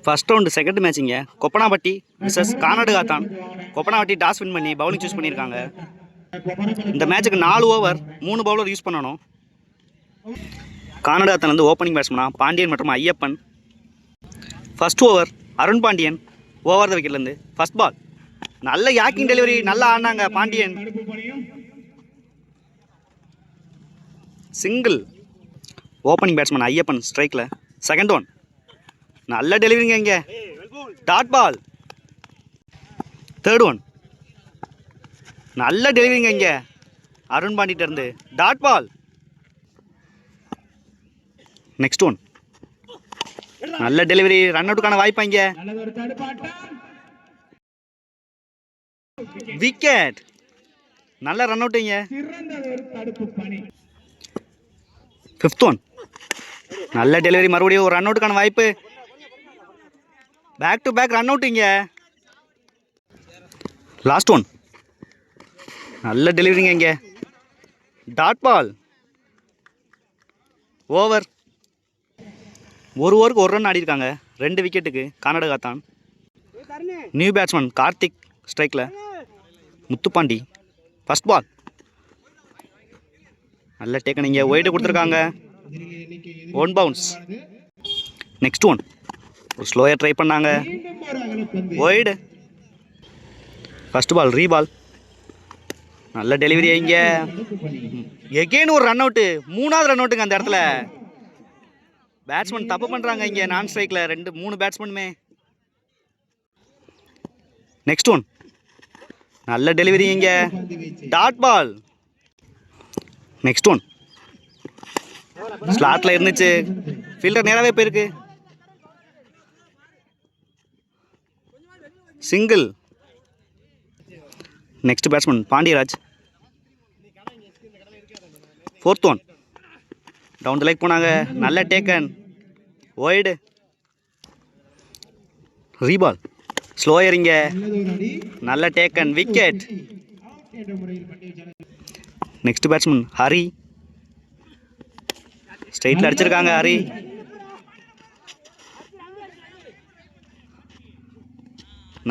First round second மேட்சிங்க Koppanapatti versus Kanadukathan. Koppanapatti toss win பண்ணி bowling choose பண்ணியிருக்காங்க. இந்த மேட்சுக்கு 4 ஓவர் 3 பவுலர் யூஸ் பண்ணணும். கானடுகாத்தான் வந்து ஓப்பனிங் பேட்ஸ்மனா பாண்டியன் மற்றும் Ayyappan. First over Arun Pandian over the விக்கெட்லேருந்து. ஃபர்ஸ்ட் பால் நல்ல யாக்கிங் டெலிவரி, நல்லா ஆடினாங்க Pandian. Single. Opening batsman Ayyappan ஸ்ட்ரைக்கில். செகண்ட் ஒன் நல்ல டெலிவரிங்க இங்கே, டாட் பால். தேர்ட் ஒன் நல்ல டெலிவரிங்க இங்கே அருண் பாண்டிட்ட இருந்து, டாட் பால். நெக்ஸ்ட் ஒன் நல்ல டெலிவரி, ரன் அவுட்டுக்கான வாய்ப்பா இங்கே, விக்கெட். நல்ல ரன் அவுட் இங்கே. ஃபிஃப்த் ஒன் நல்ல டெலிவரி, மறுபடியும் ஒரு ரன் அவுட்டுக்கான வாய்ப்பு. Back to back run out இங்கே. லாஸ்ட் ஒன் நல்ல டெலிவரிங்க இங்கே, டாட் பால். ஓவர். ஒரு ஓவருக்கு 1 ரன் ஆடி இருக்காங்க. 2 விக்கெட்டுக்கு கானடுகாத்தான். நியூ பேட்ஸ்மேன் கார்த்திக் ஸ்ட்ரைக்கில். முத்துப்பாண்டி ஃபர்ஸ்ட் பால் நல்ல டேக்கன் இங்கே, ஒய்டு கொடுத்துருக்காங்க. 1 பவுன்ஸ். நெக்ஸ்ட் ஒன் ஒரு ஸ்லோயாக ட்ரை பண்ணாங்க, ஒய்டு. ஃபர்ஸ்ட் பால் ரீபால். நல்ல டெலிவரி இங்கே, எகெயின் ஒரு ரன் அவுட்டு. 3வது ரன் அவுட்டுங்க அந்த இடத்துல. பேட்ஸ்மேன் தப்பு பண்ணுறாங்க இங்கே நான் ஸ்ட்ரைக்கில் 3 பேட்ஸ்மேனுமே. நெக்ஸ்ட் ஒன் நல்ல டெலிவரி இங்கே, டாட் பால். நெக்ஸ்ட் ஒன் ஸ்லாட்டில் இருந்துச்சு, ஃபீல்டர் நேராகவே போயிருக்கு. Single. Next batsman Pandiyaraj. Fourth one down the leg போனாங்க, நல்ல டேக்கன், ஒய்டு. ரீபால் ஸ்லோயர் இங்கே, நல்ல taken, wicket. Next batsman Hari. ஸ்ட்ரைட்டில் அடிச்சிருக்காங்க ஹரி.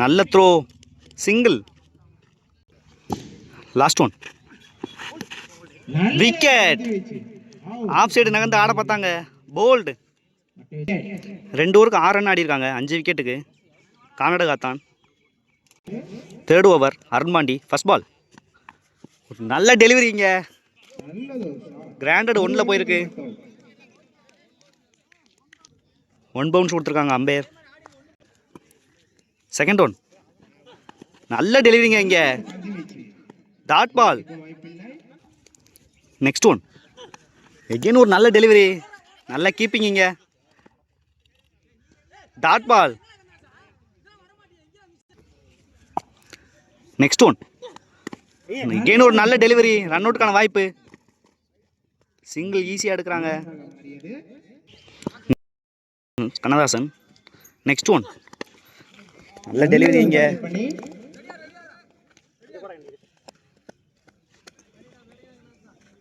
நல்ல throw, single. Last one wicket. Off side நகர்ந்து ஆட பார்த்தாங்க, போல்டு. 2 ஓவருக்கு 6 ரன் ஆடி இருக்காங்க. 5 விக்கெட்டுக்கு Kanadukathan. Third over Arun Pandi first ball நல்ல டெலிவரி இங்கே, கிராண்டட் 1ல் போயிருக்கு. 1 பவுன்ஸ் கொடுத்துருக்காங்க அம்பையர். செகண்ட் ஒன் நல்ல டெலிவரிங்க இங்கே, dot ball. Next one again ஒரு நல்ல டெலிவரி, நல்ல கீப்பிங் இங்கே, dot ball. Next one again ஒரு நல்ல டெலிவரி, ரன் அவுட்டுக்கான வாய்ப்பு. சிங்கிள் ஈஸியாக எடுக்கிறாங்க கண்ணதாசன். நெக்ஸ்ட் ஒன் நல்ல டெலிவரி இங்கே,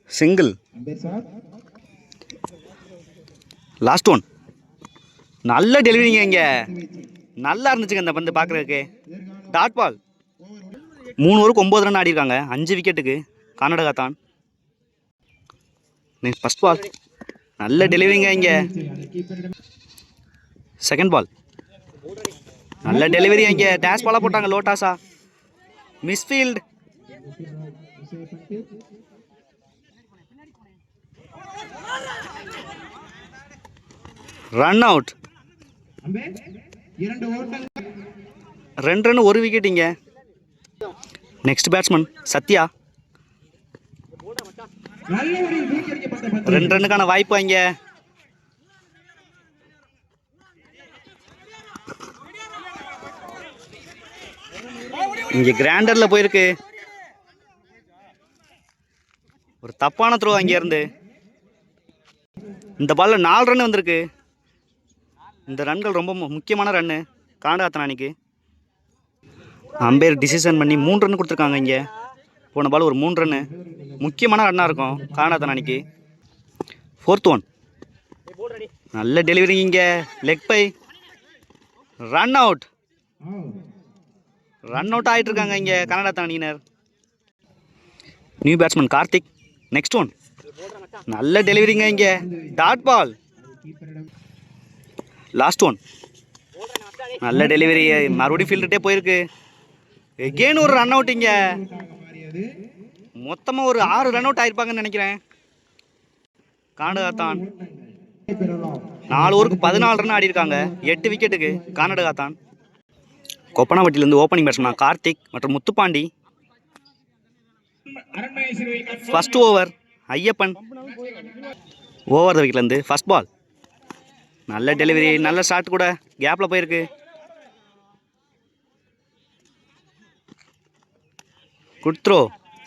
சிங்கிள். லாஸ்ட் ஒன் நல்ல டெலிவரிங்க இங்கே, நல்லா இருந்துச்சுங்க இந்த பந்து பார்க்குறதுக்கு, டாட் பால். 3 ஓவருக்கு 9 ரன் ஆடி இருக்காங்க. 5 விக்கெட்டுக்கு கானடுகாத்தான். நெக்ஸ்ட் ஃபர்ஸ்ட் பால் நல்ல டெலிவரிங்க இங்கே, செகண்ட் பால் நல்ல டெலிவரி இங்கே, டேஷ் பாலாக போட்டாங்க லோட்டாஸா, misfield. Run out. 2 run 1 wicket இங்கே. Next batsman Sathya. 2 ரன்னுக்கான வாய்ப்பு இங்கே. இங்கே கிராண்டரில் போயிருக்கு. ஒரு தப்பான த்ரோ அங்கே இருந்து. இந்த பாலில் 4 ரன் வந்திருக்கு. இந்த ரன்கள் ரொம்ப முக்கியமான ரன்னு கானடுகாத்தான் அன்னைக்கு. அம்பையர் டிசிஷன் பண்ணி 3 ரன் கொடுத்துருக்காங்க இங்கே. போன பால் ஒரு 3 ரன்னு முக்கியமான ரன்னாக இருக்கும் கானடுகாத்தான் அன்னைக்கு. ஃபோர்த் ஒன் நல்ல டெலிவரி இங்கே, leg bye. Run out. Run out ஆகிட்டு இருக்காங்க இங்கே கனடா அணியினர். New batsman Karthik. Next one. நல்ல டெலிவரிங்க இங்கே. Dot ball. Last one. நல்ல டெலிவரி. மறுபடியும் ஃபீல்டுட்டே போயிருக்கு. எகெயின் ஒரு ரன் அவுட் இங்கே. மொத்தமாக ஒரு 6 ரன் அவுட் ஆயிருப்பாங்கன்னு நினைக்கிறேன். கானடகாத்தான் 4 ஓவருக்கு 14 ரன் ஆடி இருக்காங்க. 8 விக்கெட்டுக்கு கானடகாத்தான். கொப்பனாவட்டியிலிருந்து ஓப்பனிங் பேட்ஸ்மேன் கார்த்திக் மற்றும் Muthupandi. First over Ayyappan. Over the விக்கெட்லேருந்து ஃபர்ஸ்ட் பால். நல்ல டெலிவரி, நல்ல ஷாட் கூட கேப்பில் போயிருக்கு. Good throw,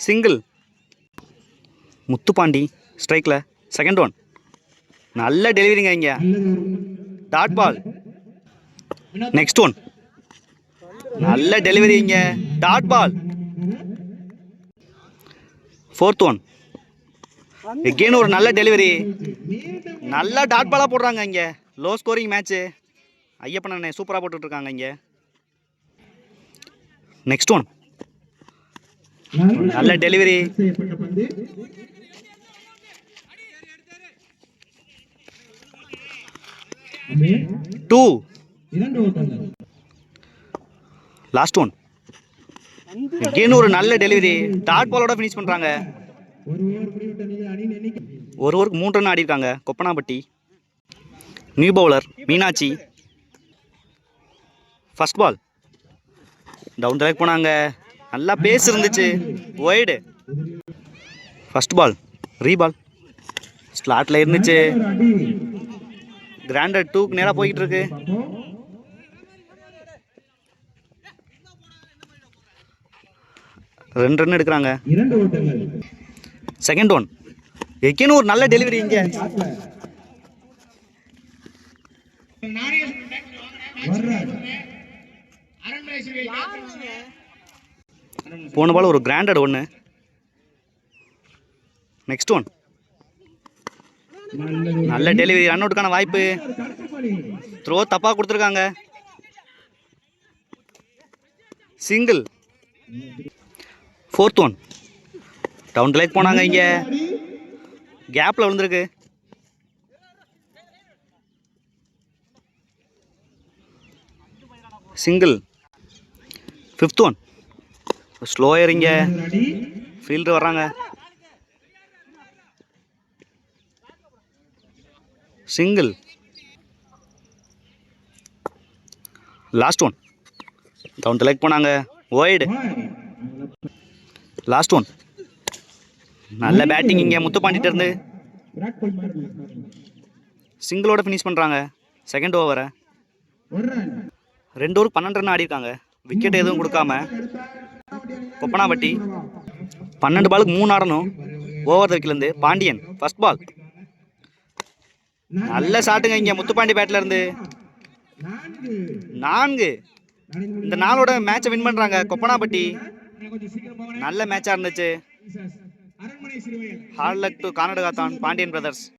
single. முத்துப்பாண்டி ஸ்ட்ரைக்கில். Second one. நல்ல டெலிவரிங்க இங்கே. Dot ball. Next one. நல்ல டெலிவரி இங்கே. Dot ball. Fourth one. Again ஒரு நல்ல டெலிவரி. நல்லா டாட் பாலாக போடுறாங்க இங்கே. Low scoring match. ஐயப்பன் அண்ணன் சூப்பராக போட்டுட்ருக்காங்க இங்கே. Next one. நல்ல delivery. Two. Last one. Again ஒரு நல்ல டெலிவரி. டாட் பாலோட ஃபினிஷ் பண்ணுறாங்க. ஒரு ஓவருக்கு 3 ரன் ஆடி இருக்காங்க Koppanampatti. New bowler Meenakshi. First ball. Down the leg போனாங்க. நல்லா பேஸ் இருந்துச்சு. ஒய்டு. First ball. ரீபால். ஸ்லாட்டில் இருந்துச்சு. கிராண்டட் 2க்கு நேராக போய்கிட்டு இருக்கு. ரெண்டு ரன் எடுக்கிறாங்க. Second one. எகெயின் ஒரு நல்ல டெலிவரி இங்கே. போன பால் ஒரு கிராண்டட் ஒன்று. Next one. நல்ல டெலிவரி. ரன் அவுட்டுக்கான வாய்ப்பு. த்ரோ தப்பாக கொடுத்துருக்காங்க. Single. Fourth one. Down the leg போனாங்க இங்கே. கேப்பில் விழுந்திருக்கு. சிங்கிள். Fifth one. ஸ்லோயர் இங்கே. ஃபீல்டர் வர்றாங்க. Single. Last one. Down the leg போனாங்க. ஒய்டு. Last one. நல்ல பேட்டிங் இங்கே முத்துப்பாண்டிட்ட இருந்து. சிங்கிளோட ஃபினிஷ் பண்ணுறாங்க செகண்ட் ஓவரை. 2 ஓவருக்கு 12 ரன் ஆடி இருக்காங்க. விக்கெட் எதுவும் கொடுக்காம. கொப்பனாம்பட்டி 12 பாலுக்கு 3 ஆடணும். ஓவர் த விக்கெட்லேருந்து பாண்டியன். First ball. நல்ல ஷாட்டுங்க இங்கே முத்துப்பாண்டி பேட்டில் இருந்து. 4. இந்த நாளோட மேட்சை வின் பண்ணுறாங்க கொப்பனாம்பட்டி. நல்ல மேட்சாக இருந்துச்சு. Hard luck to Kanadukathan Pandian brothers.